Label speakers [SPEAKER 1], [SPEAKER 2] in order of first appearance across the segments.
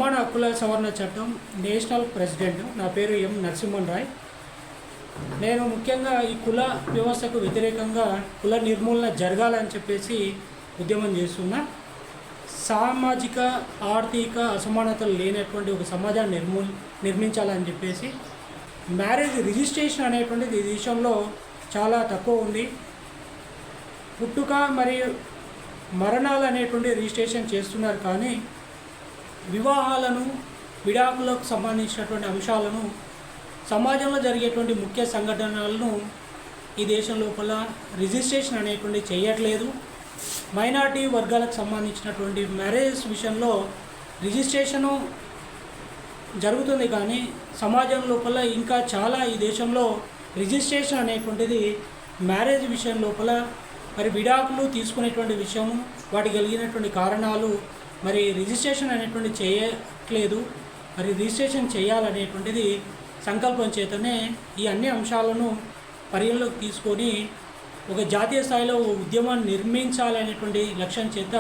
[SPEAKER 1] సమాన హక్కుల సవరణ చట్టం నేషనల్ ప్రెసిడెంట్. నా పేరు ఎం నరసింహన్ రాయ్. నేను ముఖ్యంగా ఈ కుల వ్యవస్థకు వ్యతిరేకంగా కుల నిర్మూలన జరగాలని చెప్పేసి ఉద్యమం చేస్తున్నా. సామాజిక ఆర్థిక అసమానతలు లేనటువంటి ఒక సమాజాన్ని నిర్మించాలని చెప్పేసి మ్యారేజ్ రిజిస్ట్రేషన్ అనేటువంటిది ఈ దేశంలో చాలా తక్కువ ఉంది. పుట్టుక మరియు మరణాలు అనేటువంటి రిజిస్ట్రేషన్ చేస్తున్నారు, కానీ వివాహాలను విడాకులకు సంబంధించినటువంటి అంశాలను సమాజంలో జరిగేటువంటి ముఖ్య సంఘటనలను ఈ దేశం లోపల రిజిస్ట్రేషన్ అనేటువంటి చేయట్లేదు. మైనార్టీ వర్గాలకు సంబంధించినటువంటి మ్యారేజ్ విషయంలో రిజిస్ట్రేషను జరుగుతుంది, కానీ సమాజం లోపల ఇంకా చాలా ఈ దేశంలో రిజిస్ట్రేషన్ అనేటువంటిది మ్యారేజ్ విషయం లోపల మరి విడాకులు తీసుకునేటువంటి విషయము, వాటికి కలిగినటువంటి కారణాలు, మరి రిజిస్ట్రేషన్ అనేటువంటి చేయట్లేదు. మరి రిజిస్ట్రేషన్ చేయాలనేటువంటిది సంకల్పం చేతనే ఈ అన్ని అంశాలను పరిగణలోకి తీసుకొని ఒక జాతీయ స్థాయిలో ఉద్యమాన్ని నిర్మించాలనేటువంటి లక్ష్యం చేత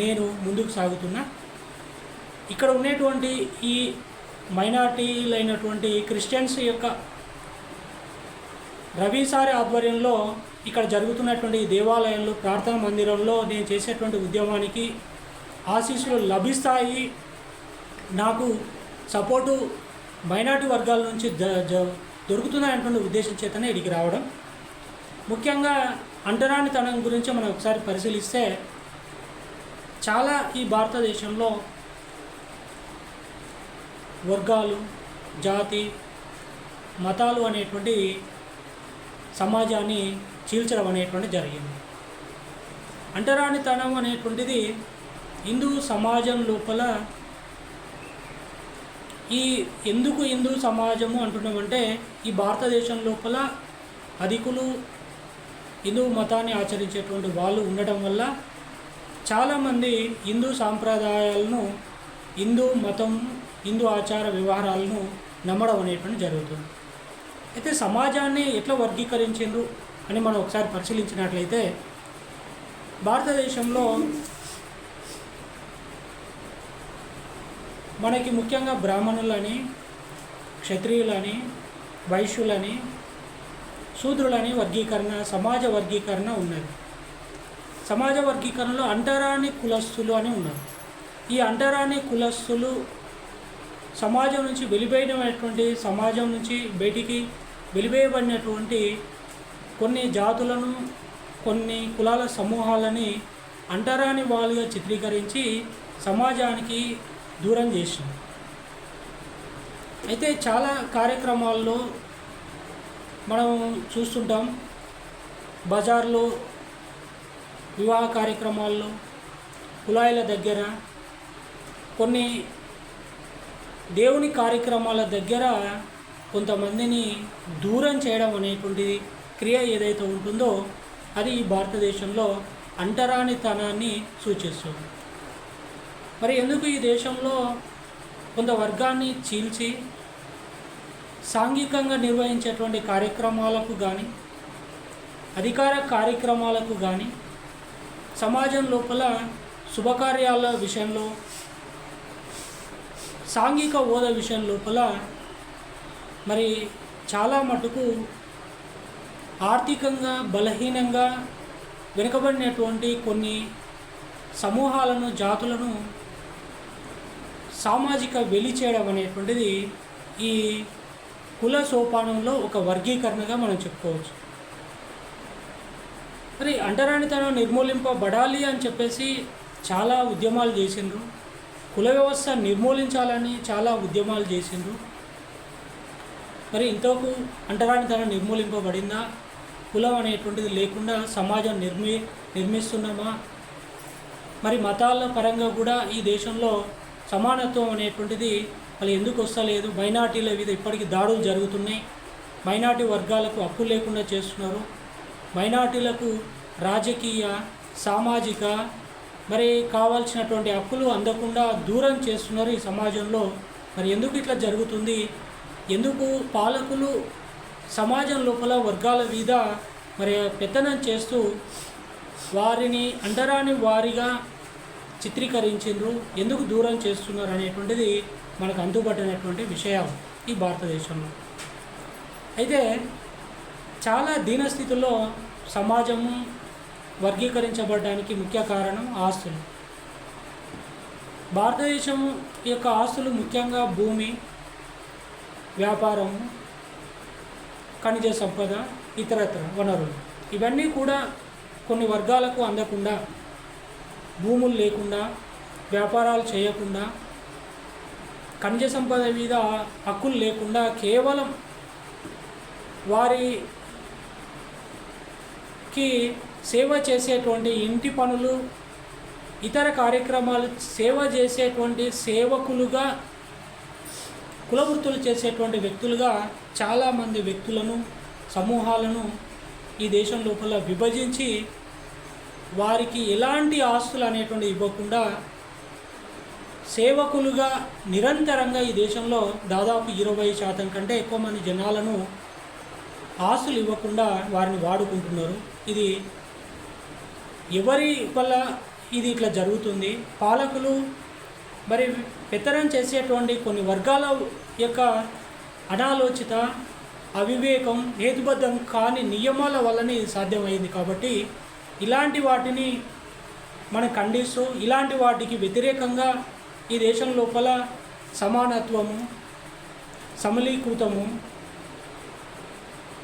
[SPEAKER 1] నేను ముందుకు సాగుతున్నా. ఇక్కడ ఉన్నటువంటి ఈ మైనార్టీలైనటువంటి క్రిస్టియన్స్ యొక్క రవిసారి ఆధ్వర్యంలో ఇక్కడ జరుగుతున్నటువంటి దేవాలయంలో ప్రార్థనా మందిరంలో నేను చేసేటువంటి ఉద్యమానికి ఆశీస్సులు లభిస్తాయి. నాకు సపోర్టు మైనార్టీ వర్గాల నుంచి దొరుకుతున్నాయనేటువంటి ఉద్దేశం చేతనే ఇక్కడికి రావడం. ముఖ్యంగా అంటరానితనం గురించి మనం ఒకసారి పరిశీలిస్తే చాలా ఈ భారతదేశంలో వర్గాలు, జాతి, మతాలు అనేటువంటి సమాజాన్ని చీల్చడం అనేటువంటి జరిగింది. అంటరానితనం అనేటువంటిది హిందూ సమాజం లోపల ఎందుకు హిందూ సమాజము అంటున్నామంటే ఈ భారతదేశం లోపల అధికులు హిందూ మతాన్ని ఆచరించేటువంటి వాళ్ళు ఉండటం వల్ల చాలామంది హిందూ సాంప్రదాయాలను, హిందూ మతం, హిందూ ఆచార వ్యవహారాలను నమ్మడం అనేటువంటి జరుగుతుంది. అయితే సమాజాన్ని ఎట్లా వర్గీకరించిండ్రు అని మనం ఒకసారి పరిశీలించినట్లయితే భారతదేశంలో మనకి ముఖ్యంగా బ్రాహ్మణులని, క్షత్రియులని, వైశ్యులని, శూద్రులని వర్గీకరణ, సమాజ వర్గీకరణ ఉన్నది. సమాజ వర్గీకరణలో అంటరాని కులస్తులు అని ఉన్నారు. ఈ అంటరాని కులస్తులు సమాజం నుంచి వెలిపోయినటువంటి, సమాజం నుంచి బయటికి వెలివేయబడినటువంటి కొన్ని జాతులను, కొన్ని కులాల సమూహాలని అంటరాని వాళ్ళుగా చిత్రీకరించి సమాజానికి దూరం చేసింది. అయితే చాలా కార్యక్రమాల్లో మనం చూస్తుంటాం. బజార్లో, వివాహ కార్యక్రమాల్లో, కులాయిల దగ్గర, కొన్ని దేవుని కార్యక్రమాల దగ్గర కొంతమందిని దూరం చేయడం అనేటువంటి క్రియ ఏదైతే ఉంటుందో అది ఈ భారతదేశంలో అంటరానితనాన్ని సూచిస్తుంది. మరి ఎందుకు ఈ దేశంలో కొంత వర్గాన్ని చీల్చి సాంఘికంగా నిర్వహించేటువంటి కార్యక్రమాలకు కానీ, అధికార కార్యక్రమాలకు కానీ, సమాజం లోపల శుభకార్యాల విషయంలో, సాంఘిక హోదా విషయం లోపల మరి చాలా మటుకు ఆర్థికంగా బలహీనంగా వెనుకబడినటువంటి కొన్ని సమూహాలను, జాతులను సామాజిక వెలి చేయడం అనేటువంటిది ఈ కుల సోపానంలో ఒక వర్గీకరణగా మనం చెప్పుకోవచ్చు. మరి అంటరానితనం నిర్మూలింపబడాలి అని చెప్పేసి చాలా ఉద్యమాలు చేసిండ్రు. కుల వ్యవస్థ నిర్మూలించాలని చాలా ఉద్యమాలు చేసిండ్రు. మరి ఇంతకు అంటరానితనం నిర్మూలింపబడిందా? కులం అనేటువంటిది లేకుండా సమాజం నిర్మిస్తున్నామా? మరి మతాల పరంగా కూడా ఈ దేశంలో సమానత్వం అనేటువంటిది వాళ్ళు ఎందుకు వస్తలేదు? మైనార్టీల మీద ఇప్పటికీ దాడులు జరుగుతున్నాయి. మైనార్టీ వర్గాలకు హక్కులు లేకుండా చేస్తున్నారు. మైనార్టీలకు రాజకీయ, సామాజిక మరి కావాల్సినటువంటి హక్కులు అందకుండా దూరం చేస్తున్నారు ఈ సమాజంలో. మరి ఎందుకు ఇట్లా జరుగుతుంది? ఎందుకు పాలకులు సమాజం లోపల వర్గాల మీద మరి పెత్తనం చేస్తూ వారిని అంటరాని వారిగా చిత్రీకరించిండ్రు, ఎందుకు దూరం చేస్తున్నారు అనేటువంటిది మనకు అంతుపట్టినటువంటి విషయం ఈ భారతదేశంలో. అయితే చాలా దీనస్థితిలో సమాజము వర్గీకరించబడడానికి ముఖ్య కారణం ఆస్తులు. భారతదేశం యొక్క ఆస్తులు ముఖ్యంగా భూమి, వ్యాపారము, ఖనిజ సంపద, ఇతరత్ర వనరులు, ఇవన్నీ కూడా కొన్ని వర్గాలకు అందకుండా, భూములు లేకుండా, వ్యాపారాలు చేయకుండా, ఖనిజ సంపద మీద హక్కులు లేకుండా కేవలం వారికి సేవ చేసేటువంటి ఇంటి పనులు, ఇతర కార్యక్రమాలు సేవ చేసేటువంటి సేవకులుగా, కులవృత్తులు చేసేటువంటి వ్యక్తులుగా చాలామంది వ్యక్తులను, సమూహాలను ఈ దేశం లోపల విభజించి వారికి ఎలాంటి ఆస్తులు అనేటువంటి ఇవ్వకుండా సేవకులుగా నిరంతరంగా ఈ దేశంలో దాదాపు 20% కంటే ఎక్కువ మంది జనాలను ఆస్తులు ఇవ్వకుండా వారిని వాడుకుంటున్నారు. ఇది ఎవరి వల్ల ఇది ఇట్లా జరుగుతుంది? పాలకులు మరి పెత్తనం చేసేటువంటి కొన్ని వర్గాల యొక్క అనాలోచిత, అవివేకం, హేతుబద్ధం కాని నియమాల వల్లనే ఇది సాధ్యమైంది. కాబట్టి ఇలాంటి వాటిని మనం ఖండిస్తూ, ఇలాంటి వాటికి వ్యతిరేకంగా ఈ దేశం లోపల సమానత్వము, సమలీకృతము,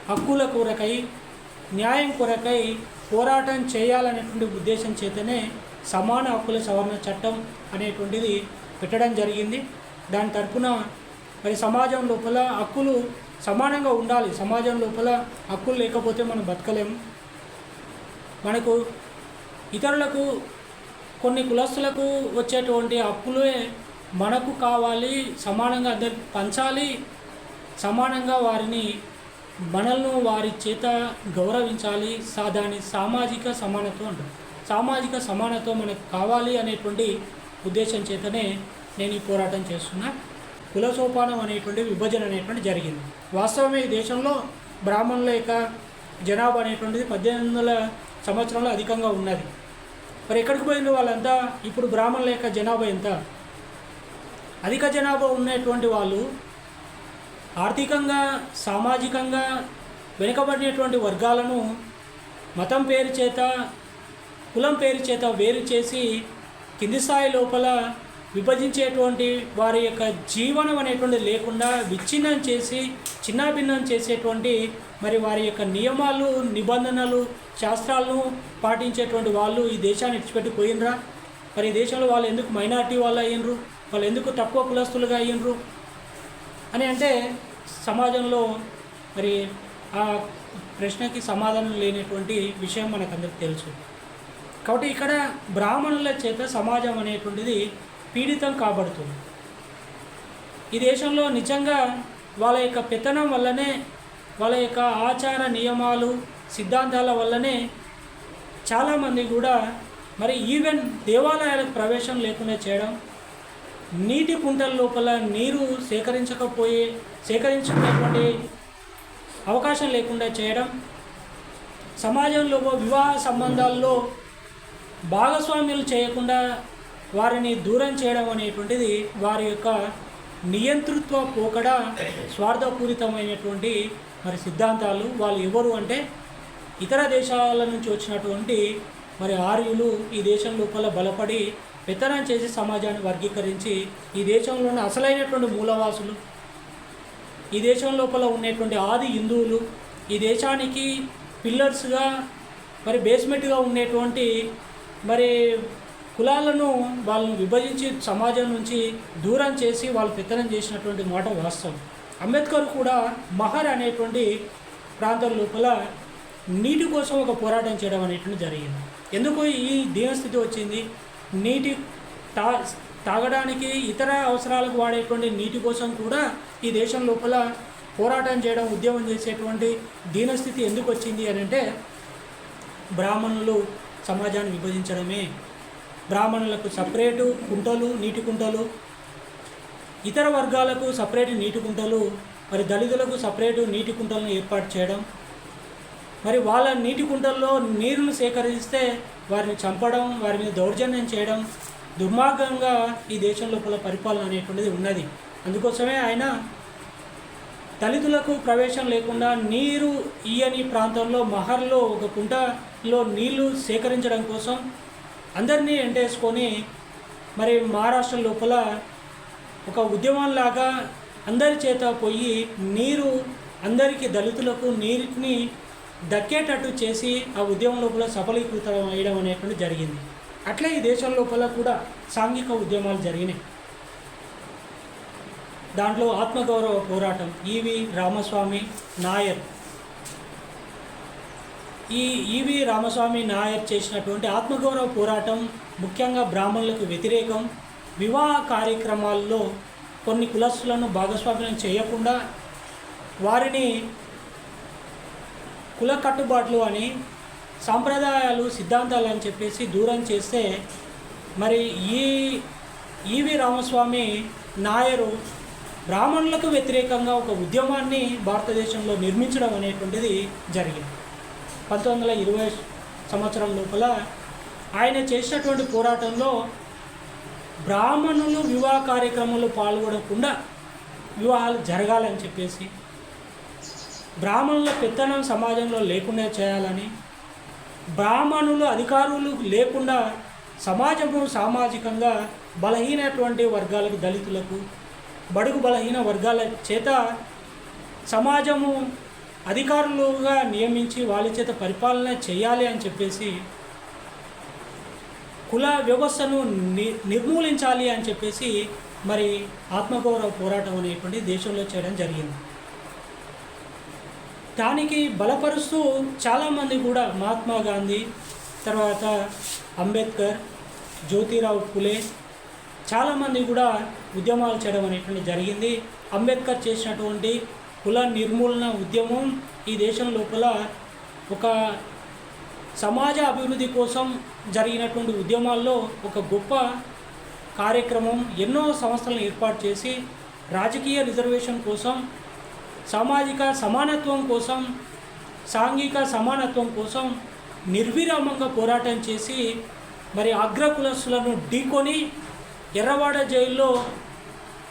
[SPEAKER 1] హక్కుల కొరకై, న్యాయం కొరకై పోరాటం చేయాలనేటువంటి ఉద్దేశం చేతనే సమాన హక్కుల సవరణ చట్టం అనేటువంటిది పెట్టడం జరిగింది. దాని తరపున మరి సమాజం లోపల హక్కులు సమానంగా ఉండాలి. సమాజం లోపల హక్కులు లేకపోతే మనం బతకలేము. మనకు ఇతరులకు, కొన్ని కులస్తులకు వచ్చేటువంటి హక్కులే మనకు కావాలి. సమానంగా అందరికి పంచాలి. సమానంగా వారిని, మనల్ని వారి చేత గౌరవించాలి. దాని సామాజిక సమానత్వం అంటారు. సామాజిక సమానత్వం మనకు కావాలి అనేటువంటి ఉద్దేశం చేతనే నేను ఈ పోరాటం చేస్తున్నా. కుల సోపానం అనేటువంటి విభజన అనేటువంటి జరిగింది. వాస్తవమే ఈ దేశంలో బ్రాహ్మణుల యొక్క జనాభా అనేటువంటిది 1800 సంవత్సరంలో అధికంగా ఉన్నది. మరి ఎక్కడికి పోయిన వాళ్ళంతా? ఇప్పుడు బ్రాహ్మణుల యొక్క జనాభా ఎంత? అధిక జనాభా ఉన్నటువంటి వాళ్ళు ఆర్థికంగా, సామాజికంగా వెనుకబడినటువంటి వర్గాలను మతం పేరు చేత, కులం పేరు చేత వేరు చేసి కింది స్థాయి లోపల విభజించేటువంటి వారి యొక్క జీవనం అనేటువంటిది లేకుండా విచ్ఛిన్నం చేసి, చిన్నాభిన్నం చేసేటువంటి మరి వారి యొక్క నియమాలు, నిబంధనలు, శాస్త్రాలను పాటించేటువంటి వాళ్ళు ఈ దేశాన్ని విడిచిపెట్టి పోయినరా? మరి ఈ దేశంలో వాళ్ళు ఎందుకు మైనారిటీ వాళ్ళు అయ్యిండ్రు? వాళ్ళు ఎందుకు తక్కువ కులస్తులుగా అయ్యిండ్రు అని అంటే సమాజంలో మరి ఆ ప్రశ్నకి సమాధానం లేనటువంటి విషయం మనకందరికి తెలుసు. కాబట్టి ఇక్కడ బ్రాహ్మణుల చేత సమాజం అనేటువంటిది పీడితం కాబడుతుంది. ఈ దేశంలో నిజంగా వాళ్ళ యొక్క పెత్తనం వల్లనే, వాళ్ళ యొక్క ఆచార నియమాలు, సిద్ధాంతాల వల్లనే చాలామంది కూడా మరి ఈవెన్ దేవాలయాలకు ప్రవేశం లేకుండా చేయడం, నీటి కుంటల లోపల నీరు సేకరించుకునేటువంటి అవకాశం లేకుండా చేయడం, సమాజంలో వివాహ సంబంధాల్లో భాగస్వామ్యాలు చేయకుండా వారిని దూరం చేయడం అనేటువంటిది వారి యొక్క నియంతృత్వ పోకడ, స్వార్థపూరితమైనటువంటి మరి సిద్ధాంతాలు. వాళ్ళు ఎవరు అంటే ఇతర దేశాల నుంచి వచ్చినటువంటి మరి ఆర్యులు ఈ దేశం లోపల బలపడి పెత్తనం చేసి సమాజాన్ని వర్గీకరించి ఈ దేశంలోని అసలైనటువంటి మూలవాసులు, ఈ దేశం లోపల ఉన్నటువంటి ఆది హిందువులు, ఈ దేశానికి పిల్లర్స్గా మరి బేస్మెంట్గా ఉండేటువంటి మరి కులాలను వాళ్ళను విభజించి సమాజం నుంచి దూరం చేసి వాళ్ళు పెత్తనం చేసినటువంటి మాట వాస్తవం. అంబేద్కర్ కూడా మహర్ అనేటువంటి ప్రాంతం లోపల నీటి కోసం ఒక పోరాటం చేయడం అనేటువంటి జరిగింది. ఎందుకు ఈ దీనస్థితి వచ్చింది? నీటి తాగడానికి, ఇతర అవసరాలకు వాడేటువంటి నీటి కోసం కూడా ఈ దేశం లోపల పోరాటం చేయడం, ఉద్యమం చేసేటువంటి దీనస్థితి ఎందుకు వచ్చింది అని అంటే బ్రాహ్మణులు సమాజాన్ని విభజించడమే. బ్రాహ్మణులకు సపరేటు కుంటలు, నీటి కుంటలు, ఇతర వర్గాలకు సపరేటు నీటి కుంటలు, మరి దళితులకు సపరేటు నీటి కుంటలను ఏర్పాటు చేయడం, మరి వాళ్ళ నీటి కుంటల్లో నీరును సేకరిస్తే వారిని చంపడం, వారి మీద దౌర్జన్యం చేయడం, దుర్మార్గంగా ఈ దేశం లోపల పరిపాలన అనేటువంటిది ఉన్నది. అందుకోసమే ఆయన దళితులకు ప్రవేశం లేకుండా నీరు ఇయ్యని ప్రాంతంలో మహర్లో ఒక కుంటలో నీళ్లు సేకరించడం కోసం అందరినీ ఎంటేసుకొని మరి మహారాష్ట్ర లోపల ఒక ఉద్యమంలాగా అందరి చేత పోయి నీరు అందరికీ దళితులకు నీటిని దక్కేటట్టు చేసి ఆ ఉద్యమం లోపల సఫలీకృతం అయ్యడం అనేటువంటి జరిగింది. అట్లే ఈ దేశం లోపల కూడా సాంఘిక ఉద్యమాలు జరిగినాయి. దాంట్లో ఆత్మగౌరవ పోరాటం ఈవి రామస్వామి నాయర్ ఈవి రామస్వామి నాయర్ చేసినటువంటి ఆత్మగౌరవ పోరాటం ముఖ్యంగా బ్రాహ్మణులకు వ్యతిరేకం. వివాహ కార్యక్రమాల్లో కొన్ని కులస్తులను భాగస్వామ్యం చేయకుండా వారిని కుల కట్టుబాట్లు అని సాంప్రదాయాలు సిద్ధాంతాలు అని చెప్పేసి దూరం చేస్తే మరి ఈవి రామస్వామి నాయరు బ్రాహ్మణులకు వ్యతిరేకంగా ఒక ఉద్యమాన్ని భారతదేశంలో నిర్మించడం అనేటువంటిది జరిగింది. 1920 సంవత్సరం లోపల ఆయన చేసినటువంటి పోరాటంలో బ్రాహ్మణులు వివాహ కార్యక్రమంలో పాల్గొనకుండా వివాహాలు జరగాలని చెప్పేసి, బ్రాహ్మణుల పెత్తనం సమాజంలో లేకుండా చేయాలని, బ్రాహ్మణులు అధికారులు లేకుండా సమాజము సామాజికంగా బలహీనటువంటి వర్గాలకు, దళితులకు, బడుగు బలహీన వర్గాల చేత సమాజము అధికారులుగా నియమించి వాళ్ళ చేత పరిపాలన చేయాలి అని చెప్పేసి, కుల వ్యవస్థను నిర్మూలించాలి అని చెప్పేసి మరి ఆత్మగౌరవ పోరాటం అనేటువంటి దేశంలో చేయడం జరిగింది. దానికి బలపరుస్తూ చాలామంది కూడా మహాత్మా గాంధీ, తర్వాత అంబేద్కర్, జ్యోతిరావు ఫులే చాలామంది కూడా ఉద్యమాలు చేయడం అనేటువంటి జరిగింది. అంబేద్కర్ చేసినటువంటి కుల నిర్మూలన ఉద్యమం ఈ దేశం లోపల ఒక సమాజ అభివృద్ధి కోసం జరిగినటువంటి ఉద్యమాల్లో ఒక గొప్ప కార్యక్రమం. ఎన్నో సంస్థలను ఏర్పాటు చేసి రాజకీయ రిజర్వేషన్ కోసం, సామాజిక సమానత్వం కోసం, సాంఘిక సమానత్వం కోసం నిర్విరామంగా పోరాటం చేసి మరి అగ్రకులస్తులను ఢీకొని ఎర్రవాడ జైల్లో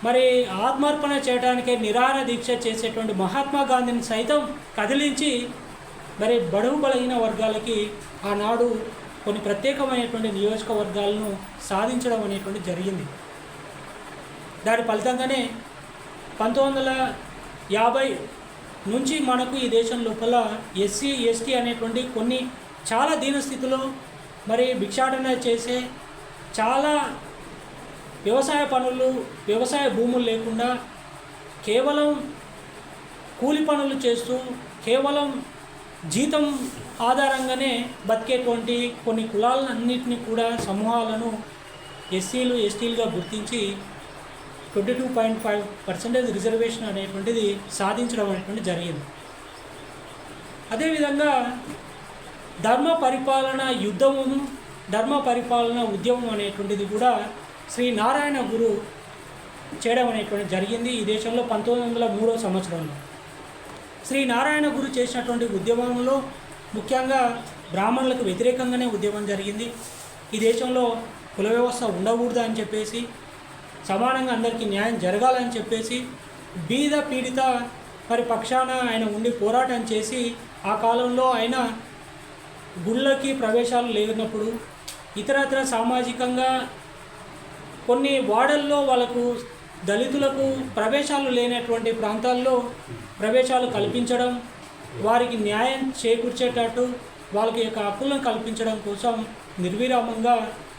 [SPEAKER 1] మరి ఆత్మార్పణ చేయడానికే నిరాహార దీక్ష చేసేటువంటి మహాత్మా గాంధీని సైతం కదిలించి మరి బడుగు బలహీన వర్గాలకి ఆనాడు కొన్ని ప్రత్యేకమైనటువంటి నియోజకవర్గాలను సాధించడం అనేటువంటి జరిగింది. దాని ఫలితంగానే 1950 నుంచి మనకు ఈ దేశం లోపల ఎస్సీ ఎస్టీ అనేటువంటి కొన్ని చాలా దీనస్థితిలో మరి భిక్షాటన చేసే, చాలా వ్యవసాయ పనులు, వ్యవసాయ భూములు లేకుండా కేవలం కూలి పనులు చేస్తూ కేవలం జీతం ఆధారంగానే బతికేటువంటి కొన్ని కులాలన్నింటినీ కూడా, సమూహాలను ఎస్సీలు ఎస్టీలుగా గుర్తించి 22.5% రిజర్వేషన్ అనేటువంటిది సాధించడం అనేటువంటి జరిగింది. అదేవిధంగా ధర్మ పరిపాలన యుద్ధము, ధర్మ పరిపాలన ఉద్యమం అనేటువంటిది కూడా శ్రీ నారాయణ గురు చేయడం అనేటువంటి జరిగింది ఈ దేశంలో 1903 సంవత్సరంలో. శ్రీ నారాయణ గురు చేసినటువంటి ఉద్యమంలో ముఖ్యంగా బ్రాహ్మణులకు వ్యతిరేకంగానే ఉద్యమం జరిగింది. ఈ దేశంలో కుల వ్యవస్థ ఉండకూడదు అని చెప్పేసి, సమానంగా అందరికీ న్యాయం జరగాలని చెప్పేసి బీద పీడిత మరి పక్షాన ఆయన ఉండి పోరాటం చేసి, ఆ కాలంలో ఆయన గుళ్ళకి ప్రవేశాలు లేనప్పుడు, ఇతరత్ర సామాజికంగా కొన్ని వాడల్లో వాళ్ళకు దళితులకు ప్రవేశాలు లేనటువంటి ప్రాంతాల్లో ప్రవేశాలు కల్పించడం, వారికి న్యాయం చేకూర్చేటట్టు వాళ్ళకి యొక్క హక్కులను కల్పించడం కోసం నిర్విరామంగా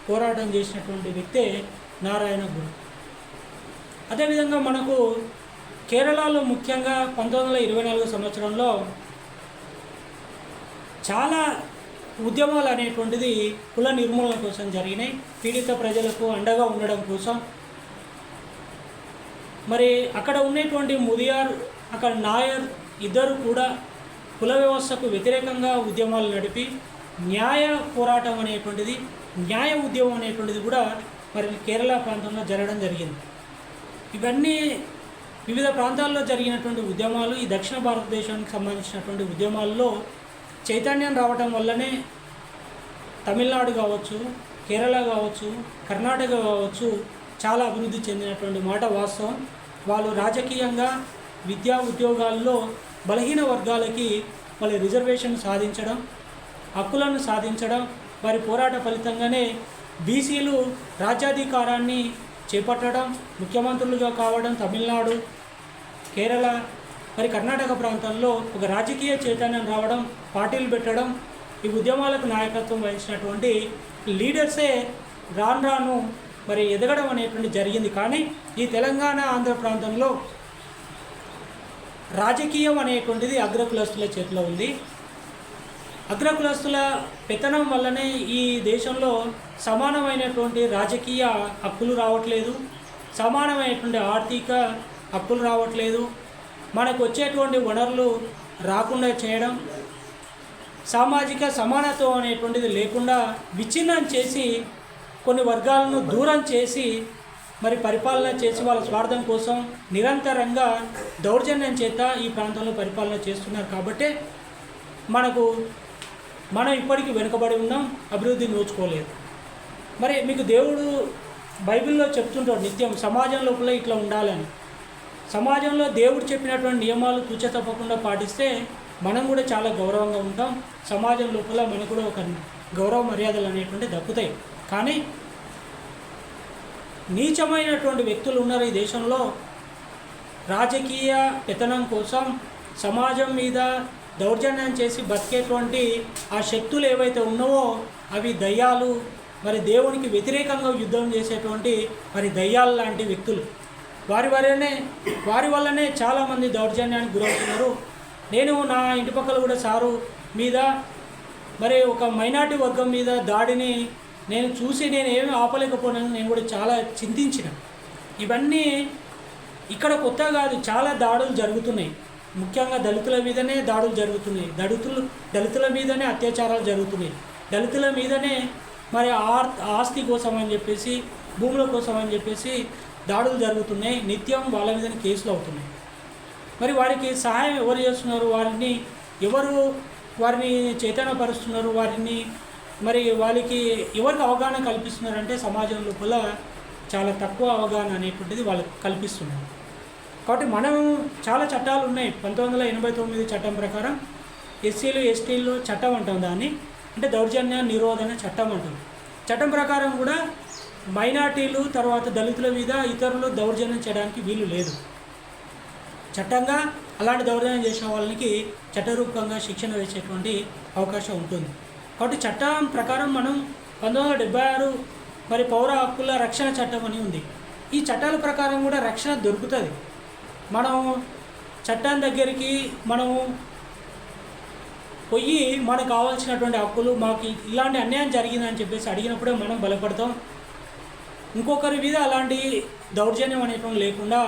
[SPEAKER 1] పోరాటం చేసినటువంటి వ్యక్తే నారాయణ గురు. అదేవిధంగా మనకు కేరళలో ముఖ్యంగా 1924 సంవత్సరంలో చాలా ఉద్యమాలు అనేటువంటిది కుల నిర్మూలన కోసం జరిగినాయి. పీడిత ప్రజలకు అండగా ఉండడం కోసం మరి అక్కడ ఉన్నటువంటి ముదియార్, అక్కడ నాయర్ ఇద్దరు కూడా కుల వ్యవస్థకు వ్యతిరేకంగా ఉద్యమాలు నడిపి న్యాయ పోరాటం అనేటువంటిది, న్యాయ ఉద్యమం అనేటువంటిది కూడా మరి కేరళ ప్రాంతంలో జరగడం జరిగింది. ఇవన్నీ వివిధ ప్రాంతాల్లో జరిగినటువంటి ఉద్యమాలు ఈ దక్షిణ భారతదేశానికి సంబంధించినటువంటి ఉద్యమాల్లో చైతన్యం రావటం వల్లనే తమిళనాడు కావచ్చు, కేరళ కావచ్చు, కర్ణాటక కావచ్చు చాలా అభివృద్ధి చెందినటువంటి మాట వాస్తవం. వాళ్ళు రాజకీయంగా, విద్యా ఉద్యోగాల్లో బలహీన వర్గాలకి వాళ్ళ రిజర్వేషన్ సాధించడం, హక్కులను సాధించడం, వారి పోరాట ఫలితంగానే బీసీలు రాజ్యాధికారాన్ని చేపట్టడం, ముఖ్యమంత్రులుగా కావడం, తమిళనాడు, కేరళ, మరి కర్ణాటక ప్రాంతంలో ఒక రాజకీయ చైతన్యం రావడం, పార్టీలు పెట్టడం, ఈ ఉద్యమాలకు నాయకత్వం వహించినటువంటి లీడర్సే రాను రాను మరి ఎదగడం అనేటువంటి జరిగింది. కానీ ఈ తెలంగాణ, ఆంధ్ర ప్రాంతంలో రాజకీయం అనేటువంటిది అగ్రకులస్తుల చేతిలో ఉంది. అగ్రకులస్తుల పెత్తనం వల్లనే ఈ దేశంలో సమానమైనటువంటి రాజకీయ హక్కులు రావట్లేదు, సమానమైనటువంటి ఆర్థిక హక్కులు రావట్లేదు, మనకు వచ్చేటువంటి వనరులు రాకుండా చేయడం, సామాజిక సమానత్వం అనేటువంటిది లేకుండా విచ్ఛిన్నం చేసి కొన్ని వర్గాలను దూరం చేసి మరి పరిపాలన చేసి వాళ్ళ స్వార్థం కోసం నిరంతరంగా దౌర్జన్యం చేత ఈ ప్రాంతంలో పరిపాలన చేస్తున్నారు. కాబట్టి మనం ఇప్పటికీ వెనుకబడి ఉన్నాం, అభివృద్ధి నోచుకోలేదు. మరి మీకు దేవుడు బైబిల్లో చెప్తుంటాడు నిత్యం సమాజం లోపల ఇట్లా ఉండాలని. సమాజంలో దేవుడు చెప్పినటువంటి నియమాలు తూచ తప్పకుండా పాటిస్తే మనం కూడా చాలా గౌరవంగా ఉంటాం. సమాజం లోపల మనకు కూడా ఒక గౌరవ మర్యాదలు అనేటువంటి దక్కుతాయి. కానీ నీచమైనటువంటి వ్యక్తులు ఉన్నారు ఈ దేశంలో. రాజకీయ పెత్తనం కోసం సమాజం మీద దౌర్జన్యం చేసి బతికేటువంటి ఆ శక్తులు ఏవైతే ఉన్నావో అవి దయ్యాలు, మరి దేవునికి వ్యతిరేకంగా యుద్ధం చేసేటువంటి మరి దయ్యాలు లాంటి వ్యక్తులు. వారి వల్లనే చాలామంది దౌర్జన్యానికి గురవుతున్నారు. నేను నా ఇంటి పక్కల కూడా సారు మీద మరి ఒక మైనార్టీ వర్గం మీద దాడిని నేను చూసి నేను ఏమీ ఆపలేకపోయినాను. నేను కూడా చాలా చింతించిన. ఇవన్నీ ఇక్కడ కొత్త కాదు, చాలా దాడులు జరుగుతున్నాయి. ముఖ్యంగా దళితుల మీదనే దాడులు జరుగుతున్నాయి, దళితుల మీదనే అత్యాచారాలు జరుగుతున్నాయి, దళితుల మీదనే మరి ఆస్తి కోసం అని చెప్పేసి, భూముల కోసం అని చెప్పేసి దాడులు జరుగుతున్నాయి. నిత్యం వాళ్ళ మీదనే కేసులు అవుతున్నాయి. మరి వారికి సహాయం ఎవరు చేస్తున్నారు? వారిని చైతన్యపరుస్తున్నారు? మరి వాళ్ళకి ఎవరికి అవగాహన కల్పిస్తున్నారంటే సమాజం లోపల చాలా తక్కువ అవగాహన అనేటువంటిది వాళ్ళకి కల్పిస్తున్నారు. కాబట్టి మనం చాలా చట్టాలు ఉన్నాయి. 1989 చట్టం ప్రకారం ఎస్సీలు ఎస్టీలు చట్టం అంటాం దాన్ని, అంటే దౌర్జన్య నిరోధన చట్టం అంటాం. చట్టం ప్రకారం కూడా మైనార్టీలు తర్వాత దళితుల మీద ఇతరులు దౌర్జన్యం చేయడానికి వీలు లేదు. చట్టంగా అలాంటి దౌర్జన్యం చేసిన వాళ్ళకి చట్టరూపంగా శిక్షణ వేసేటువంటి అవకాశం ఉంటుంది. కాబట్టి చట్టం ప్రకారం మనం 1976 మరి పౌర హక్కుల రక్షణ చట్టం అని ఉంది. ఈ చట్టాల ప్రకారం కూడా రక్షణ దొరుకుతుంది. మనం చట్టం దగ్గరికి మనము పోయి మనకు కావాల్సినటువంటి హక్కులు, మాకు ఇలాంటి అన్యాయం జరిగిందని చెప్పేసి అడిగినప్పుడే మనం బలపడతాం. ఇంకొకరి మీద అలాంటి దౌర్జన్యం అనేటువంటి లేకుండా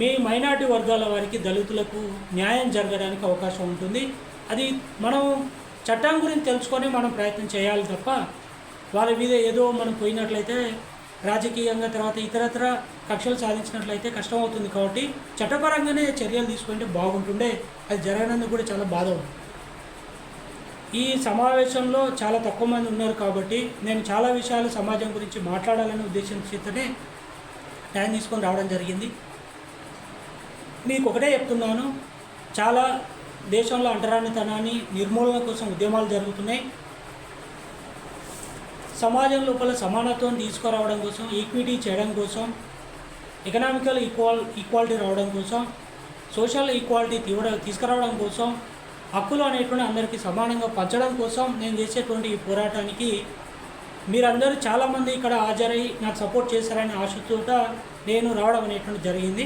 [SPEAKER 1] మీ మైనార్టీ వర్గాల వారికి, దళితులకు న్యాయం జరగడానికి అవకాశం ఉంటుంది. అది మనం చట్టం గురించి తెలుసుకొని మనం ప్రయత్నం చేయాలి తప్ప వాళ్ళ మీద ఏదో మనం పోయినట్లయితే రాజకీయంగా తర్వాత ఇతరత్ర కక్షలు సాధించినట్లయితే కష్టం అవుతుంది. కాబట్టి చట్టపరంగానే చర్యలు తీసుకుంటే బాగుంటుండే. అది జరగనందుకు కూడా చాలా బాధ ఉంది. ఈ సమావేశంలో చాలా తక్కువ మంది ఉన్నారు కాబట్టి నేను చాలా విషయాలు సమాజం గురించి మాట్లాడాలనే ఉద్దేశంతోనే టైం తీసుకొని రావడం జరిగింది. మీకు ఒకటే చెప్తున్నాను, చాలా దేశంలో అంటరానితనాన్ని నిర్మూలన కోసం ఉద్యమాలు జరుగుతున్నాయి. సమాజం లోపల సమానత్వం తీసుకురావడం కోసం, ఈక్విటీ చేయడం కోసం, ఎకనామికల్ ఈక్వాలిటీ రావడం కోసం, సోషల్ ఈక్వాలిటీ తీసుకురావడం కోసం, హక్కులు అనేటువంటి అందరికీ సమానంగా పంచడం కోసం నేను చేసేటువంటి ఈ పోరాటానికి మీరందరూ చాలామంది ఇక్కడ హాజరై నాకు సపోర్ట్ చేశారనే ఆశతోట నేను రావడం అనేటువంటి జరిగింది.